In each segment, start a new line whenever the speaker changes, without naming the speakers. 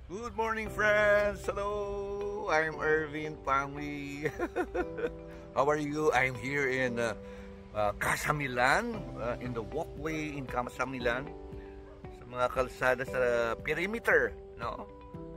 Good morning, friends. Hello, I'm Irvin Pangwi. How are you? I'm here in Casamilan, in the walkway in Casamilan, sa mga kalsada sa perimeter, no?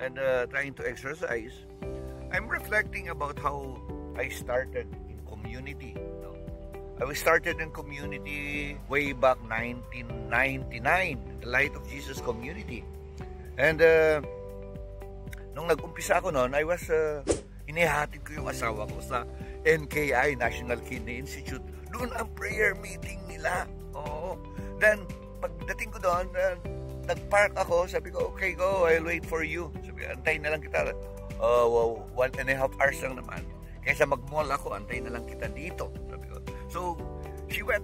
And trying to exercise. I'm reflecting about how I started in community. No? I was started in community way back 1999, the Light of Jesus Community. And nung nag-umpisa ako noon, I was, inihatid ko yung asawa ko sa NKI, National Kidney Institute. Doon ang prayer meeting nila. Oo. Then, pagdating ko doon, nag-park ako, sabi ko, okay, go, I'll wait for you. Sabi ko, antayin na lang kita. 1.5 hours lang naman. Kaysa mag-mall ako, antayin na lang kita dito. Sabi ko. So, she went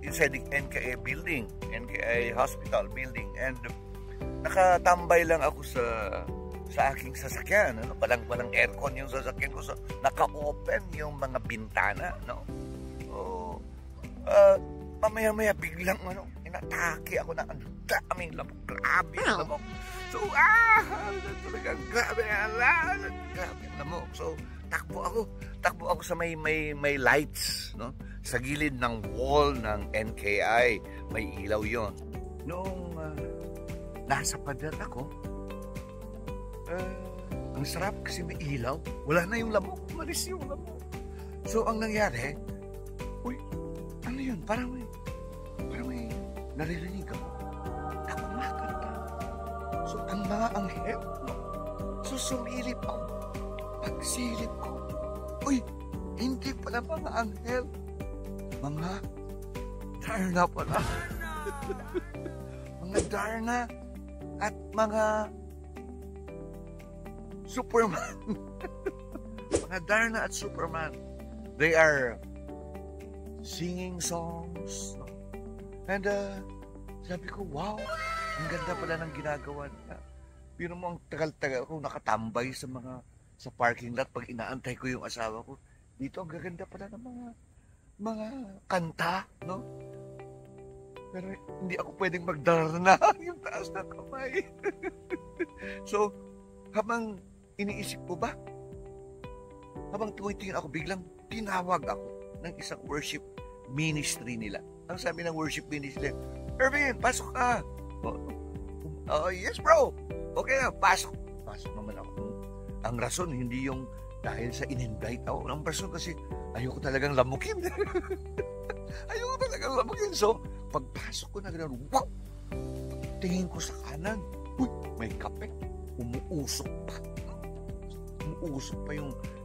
inside the NKI building, NKI hospital building, and nakatambay lang ako sa aking sasakyan, ano? Walang aircon yung sasakyan ko, so naka-open yung mga bintana, no? So, mamaya-maya biglang inatake ako na ang daming lamok, grabe ang lamok. So, talagang grabe ang lamok. So, takbo ako sa may lights, no? Sa gilid ng wall ng NKI, may ilaw yon. Noong nasa pader ako, ang sarap kasi may ilaw. Wala na yung lamok. Umalis yung lamok. So, ang nangyari, ano yun? Parang may naririnig ako. Kumakanta. So, ang mga anghel, no? So, sumilip ako. Pagsilip ko, hindi pala mga anghel. Mga Darna pala. Mga Darna at mga Superman. Mga Darna at Superman. They are singing songs. And sabi ko, wow, ang ganda pala ng ginagawa nila. Pero mo ang tagal-tagal ko nakatambay sa parking lot pag inaantay ko yung asawa ko. Dito ang gaganda pala ng mga kanta, no? Pero hindi ako pwedeng magdarna yung taas ng kamay. So, habang iniisip ko ba? Habang tumitingin ako, biglang tinawag ako ng isang worship ministry nila. Ang sabi ng worship ministry, Irvin, pasok ka. Yes bro. Okay na, pasok. Pasok naman ako. Ang rason, hindi yung dahil sa in-invite ako. Ang rason kasi ayoko talagang lamukin. Ayoko talagang lamukin. So, pagpasok ko na gano'n, wow! Tingin ko sa kanan, may kape. Umuusok pa. Umuusok pa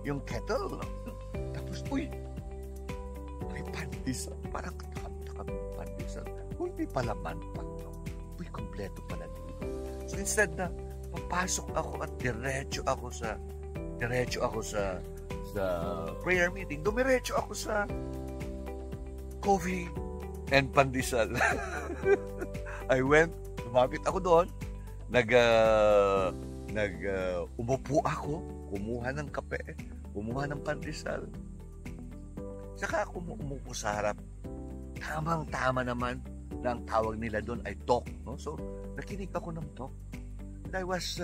yung kettle. Tapos, may pandesal. Parang pandesal. May palaman pa. Kompleto pala dito. So, instead na papasok ako at diretso ako sa prayer meeting, dumiretso ako sa coffee and pandesal. Lumapit ako doon, umupo ako, kumuha ng kape, kumuha ng pandesal. Saka ako umupo sa harap. Tamang-tama naman na ang tawag nila doon ay talk, no? So, nakinig ako ng talk. And I was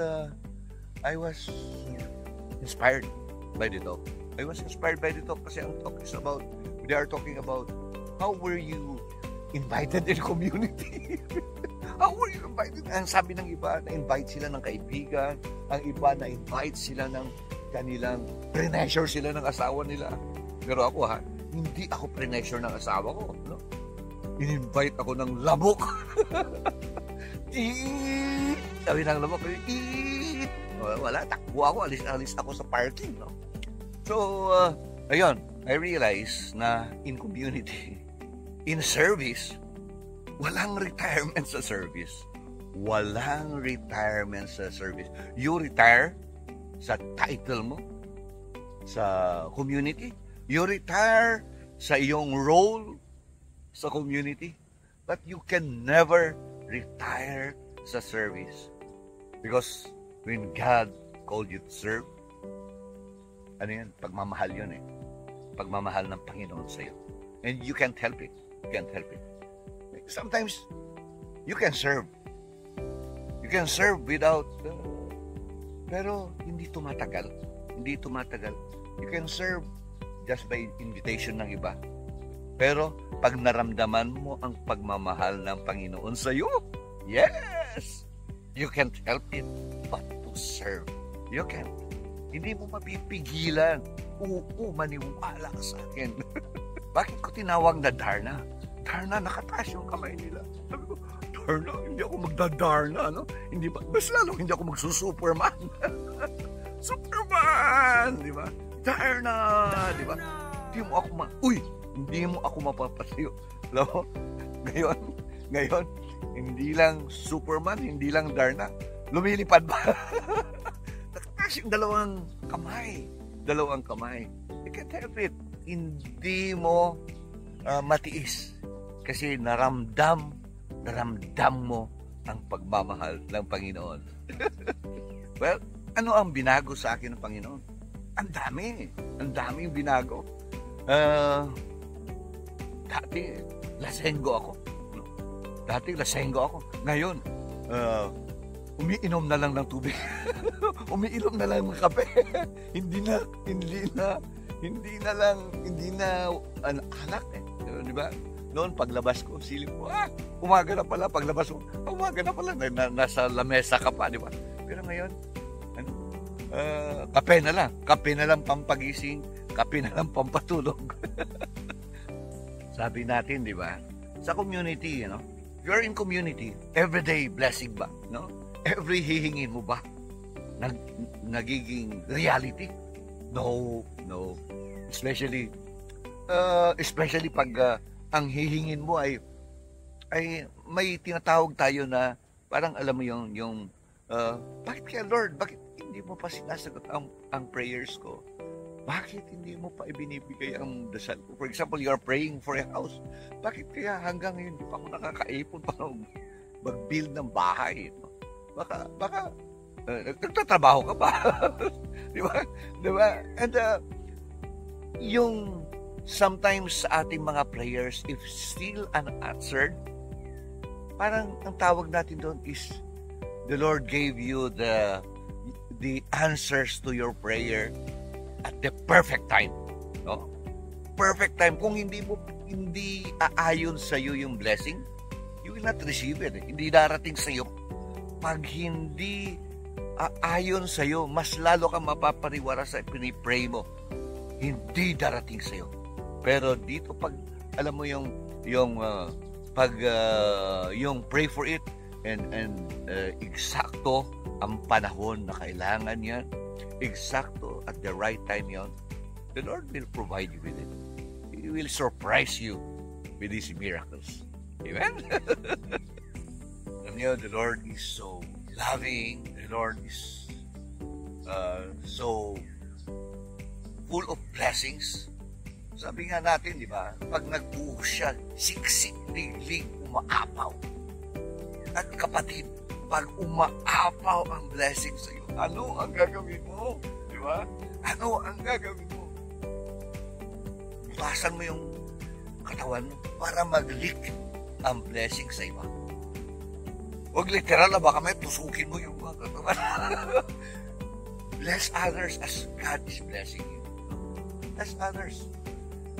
inspired by the talk. I was inspired by the talk kasi ang talk is about, they are talking about how were you invited in community? How were you invited? Ang sabi ng iba, na-invite sila ng kaibigan. Ang iba, na-invite sila ng kanilang, pre-measure sila ng asawa nila. Pero ako hindi ako pre-measure ng asawa ko, no? In-invite ako ng lamok. Sabi ng lamok, wala, takbo ako, alis ako sa parking, no? So, ayun, I realized na in community, in service, walang retirement sa service. Walang retirement sa service. You retire sa title mo, sa community. You retire sa iyong role sa community. But you can never retire sa service. Because when God called you to serve, ano yan? Pagmamahal yun eh. Pagmamahal ng Panginoon sa iyo. And you can't help it. You can't help it. Sometimes, you can serve. You can serve without Pero hindi tumatagal. Hindi tumatagal. You can serve just by invitation ng iba. Pero pag naramdaman mo ang pagmamahal ng Panginoon sa iyo, yes! You can't help it but to serve. You can't. Hindi mo mapipigilan. Oo, maniwala ka sa akin. Bakit ko tinawag na Darna? Darna, nakataas yung kamay nila. Sabi ko, Darna, hindi ako magda-Darna, no? Hindi ba? Mas lalo, hindi ako magsusuperman. Superman! Di ba? Darna! Di ba? Hindi mo ako hindi mo ako mapapatayo. Alam mo? Ngayon, hindi lang Superman, hindi lang Darna. Lumilipad ba? Nakataas yung dalawang kamay. You can't help it. Hindi mo matiis. Kasi naramdam mo ang pagmamahal ng Panginoon. Well, ano ang binago sa akin ng Panginoon? Ang dami yung binago. Dati, lasenggo ako. Ngayon, umiinom na lang ng tubig. Umiinom na lang ng kape. Hindi na anak eh. Di ba? Noon, paglabas ko, silip ko, umaga na pala. Paglabas ko, umaga na pala. Nasa lamesa ka pa, di ba? Pero ngayon, kape na lang. Kape na lang pampagising. Kape na lang pampatulog. Sabi natin, di ba? Sa community, if you're in community, everyday blessing ba? No? Every hihingin mo ba? Nagiging reality? No. Especially pag ang hihingin mo ay may tinatawag tayo na parang alam mo yung bakit kaya Lord? Bakit hindi mo pa sinasagot ang prayers ko? Bakit hindi mo pa ibinibigay ang dasal ko? For example, you're praying for a house. Bakit kaya hanggang ngayon di pa ako nakakaipon pa mag-build ng bahay? No? Baka nagtatrabaho ka ba? Di ba? And yung sometimes sa ating mga prayers, if still unanswered, parang ang tawag natin doon is the Lord gave you the answers to your prayer at the perfect time. No? Perfect time. Kung hindi aayon sa iyo yung blessing, you will not receive it. Hindi darating sa iyo. Pag hindi aayon sa iyo, mas lalo kang mapapariwara sa pinipray mo. Hindi darating sa iyo. Pero dito pag alam mo yung pray for it and eksakto ang panahon na kailangan yan, eksakto at the right time yon, the Lord will provide you with it. He will surprise you with these miracles. Amen? And the Lord is so loving. The Lord is so full of blessings. Sabi nga natin, di ba? Pag nag-uho siya, siksik, liglig, umaapaw. At kapatid, pag umaapaw ang blessing sa iyo, ano ang gagawin mo? Di ba? Ano ang gagawin mo? Basan mo yung katawan mo para mag-leak ang blessing sa iba. Huwag literal na baka may tusukin mo yung mga katawan. Bless others as God is blessing you. Bless others.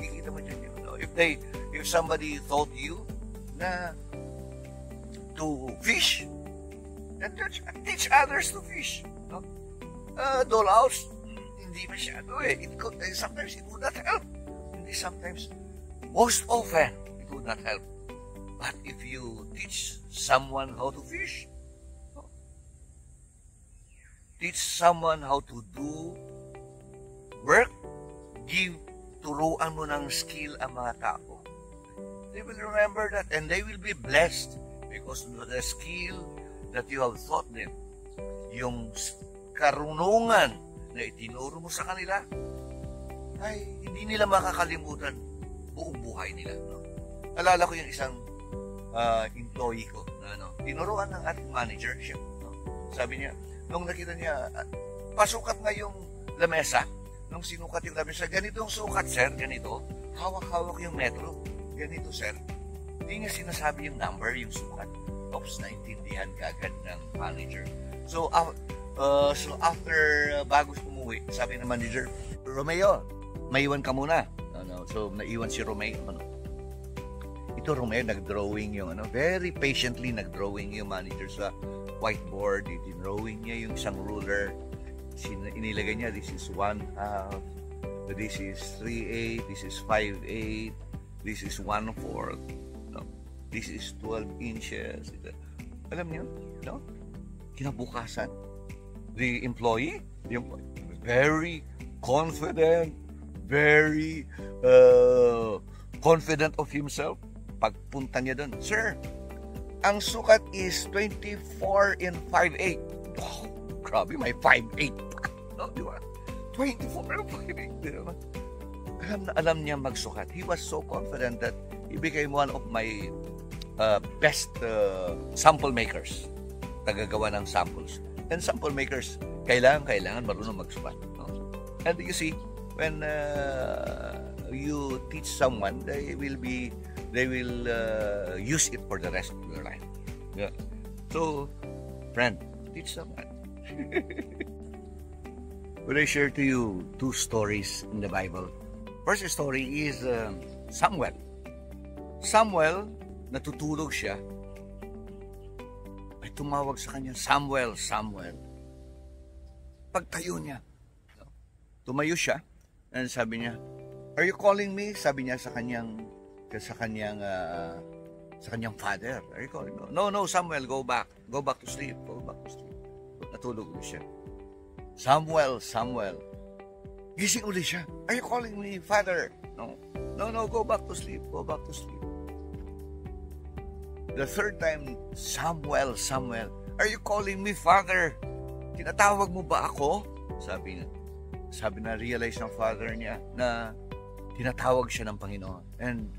Kikita mo dyan yun. No? If somebody taught you na to fish, then teach others to fish. No? Dollhouse, hindi masyado eh. Sometimes it would not help. Sometimes, most often, it would not help. But if you teach someone how to fish, teach someone how to do work, turuan mo ng skill ang mga tao, they will remember that and they will be blessed because of the skill that you have taught them. Yung karunungan na itinuro mo sa kanila, ay hindi nila makakalimutan buong buhay nila. No? Alala ko yung isang employee ko na tinuruan ng ating manager siya. No? Sabi niya, nung nakita niya, pasukat nga yung lamesa, nung sinukat yung lamesa, ganito ang sukat, sir, ganito, hawak-hawak yung metro, ganito, sir. Hindi niya sinasabi yung number, yung sukat. Oops, naintindihan ka agad ng manager. So, So after bago umuwi, sabi ng manager, Romeo, maiwan ka muna. Ano, so naiwan si Romeo. Ano. Ito Romeo, nag-drawing yung very patiently nag-drawing yung manager sa whiteboard. Drawing niya yung isang ruler. Inilagay niya, this is 1/2, this is 3/8, this is 5/8, this is 1/4, no? This is 12 inches. Alam niyo, no? Kinabukasan, the employee, very confident, very confident of himself. Pagpunta niya doon, sir, ang sukat is 24 and 5/8. Oh, grabe, may 5/8 pa. No, di ba? 24 and 5/8. Di ba? Alam niya magsukat. He was so confident that he became one of my best sample makers. Tagagawa ng samples. And sample makers, kailangan marunong magsukat. No? And you see, when you teach someone, they will use it for the rest of your life. Yeah. So, friend, teach someone. Will I share to you 2 stories in the Bible? First story is Samuel. Samuel, natutulog siya. Ay tumawag sa kanya, Samuel, Samuel. Pagtayo niya, tumayo siya, and sabi niya, are you calling me? Sabi niya sa kanyang father. Are you calling me? No, Samuel, go back to sleep. Natulog ulit siya. Samuel. Gising ulit siya. Are you calling me father? No, go back to sleep. The third time, Samuel, are you calling me father? Tinatawag mo ba ako? Sabi na realize ng father niya na tinatawag siya ng Panginoon. And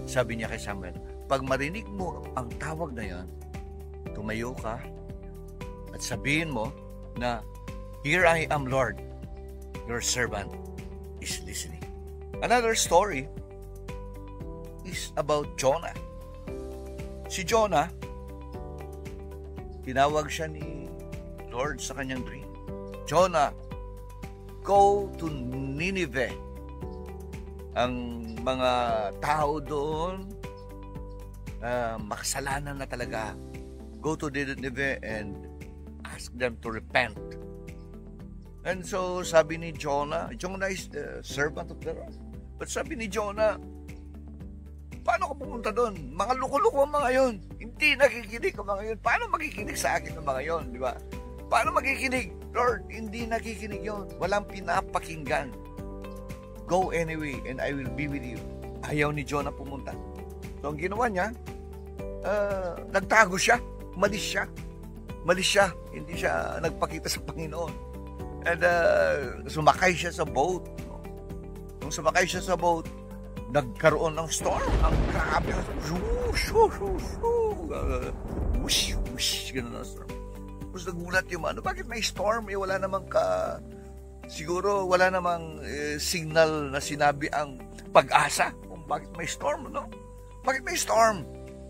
sabi niya kay Samuel, pag marinig mo ang tawag na yan, tumayo ka at sabihin mo na, here I am, Lord, your servant is listening. Another story is about Jonah. Si Jonah, tinawag siya ni Lord sa kanyang dream. Jonah, go to Nineveh. Ang mga tao doon, makasalanan na talaga. Go to Nineveh and ask them to repent. And so, sabi ni Jonah is the servant of the Lord. But sabi ni Jonah, paano ka pumunta doon? Mga loko-loko ang mga yon. Hindi nakikinig ang mga yon. Paano makikinig sa akin ang mga yon? Di ba? Paano makikinig? Lord, hindi nakikinig yon. Walang pinapakinggan. Go anyway and I will be with you. Ayaw ni Jonah pumunta. So, ang ginawa niya, nagtago siya. Malis siya. Hindi siya nagpakita sa Panginoon. And sumakay siya sa boat. Nung sumakay siya sa boat, nagkaroon ng storm. Ang grabe. Ganun ang storm. Tapos nagulat yung bakit may storm? Wala namang siguro wala namang signal na sinabi ang Pag-asa kung bakit may storm, no? Bakit may storm?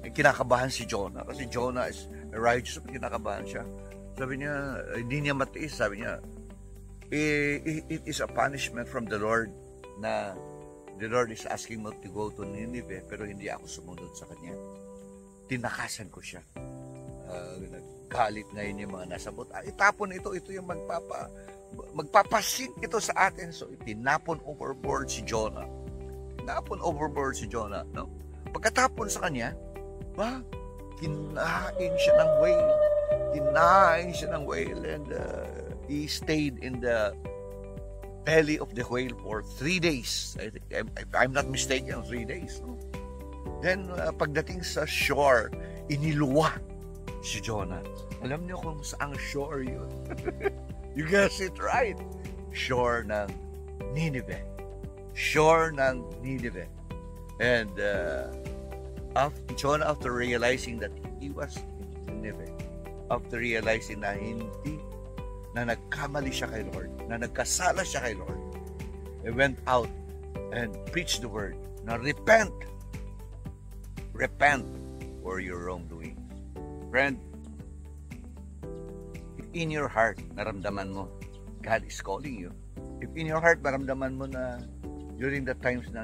Kinakabahan si Jonah kasi Jonah is righteous, kinakabahan siya. Sabi niya, hindi niya matiis. Sabi niya, it is a punishment from the Lord na the Lord is asking me to go to Nineveh pero hindi ako sumunod sa kanya. Tinakasan ko siya. Naggalit ngayon yung mga nasabot. Itapon ito yung magpapasink ito sa atin. So, itinapon overboard si Jonah. No? Pagkatapon sa kanya, kinain siya ng whale. And he stayed in the belly of the whale for 3 days. I think, if I'm not mistaken, 3 days. No? Then, pagdating sa shore, iniluwa si Jonah. Alam niyo kung saang shore yun? You guessed it right. Shore ng Nineveh. And Jonah, after realizing that he was in Nineveh, after realizing na nagkamali siya kay Lord, na nagkasala siya kay Lord, he went out and preached the word na repent for your wrongdoing. Friend, in your heart, naramdaman mo, God is calling you. If in your heart, maramdaman mo na during the times na,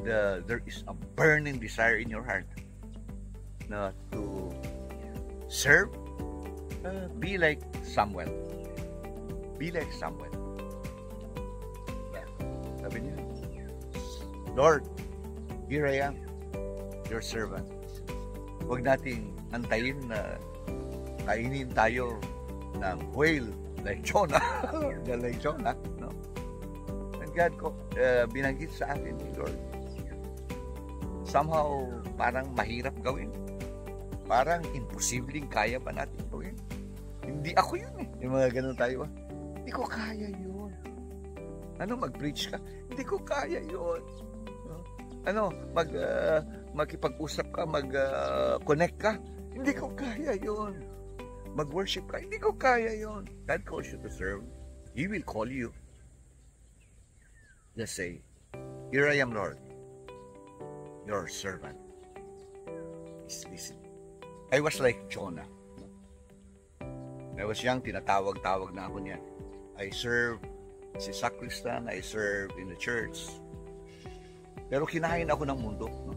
there is a burning desire in your heart na to serve, be like Samuel. Be like Samuel. Sabi niya, Lord, here I am, your servant. Huwag nating antayin na kainin tayo ng whale like Jonah. Like Jonah, no? And God binanggit sa atin ni Lord. Somehow, parang mahirap gawin. Parang imposibleng kaya pa natin gawin. Hindi ako yun eh. Yung mga ganun tayo. Hindi ko kaya yun. Ano, mag-preach ka? Hindi ko kaya yun. Ano, makipag-usap ka, mag-connect ka? Hindi ko kaya yun. Mag-worship ka? Hindi ko kaya yun. God calls you to serve. He will call you. Just say, here I am, Lord, your servant. Please listen. I was like Jonah. When I was young, tinatawag-tawag na ako niya. I serve si sacristan, I serve in the church. Pero kinain ako ng mundo. No?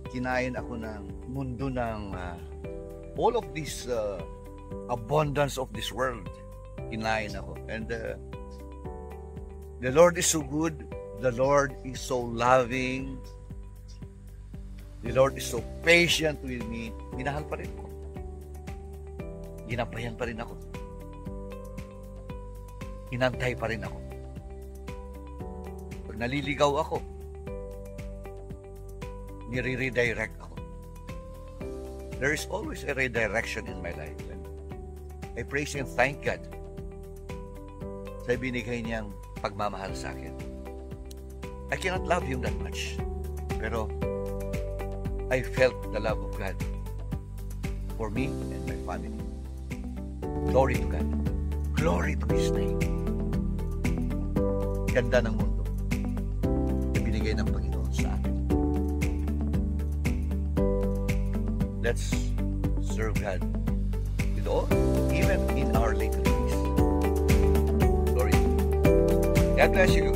Kinain ako ng mundo ng all of this abundance of this world. Kinain ako. And the Lord is so good. The Lord is so loving. The Lord is so patient with me. Minahal pa rin ako. Ginabayan pa rin ako. Inantay pa rin ako. Pag naliligaw ako, nire-redirect ako. There is always a redirection in my life. And I praise and thank God sa binigay niyang pagmamahal sa akin. I cannot love Him that much. Pero I felt the love of God for me and my family. Glory to God. Glory to His name. Ganda ng mundo na binigay ng Panginoon sa atin. Let's serve God with all, even in our later days. Glory to God. God bless you.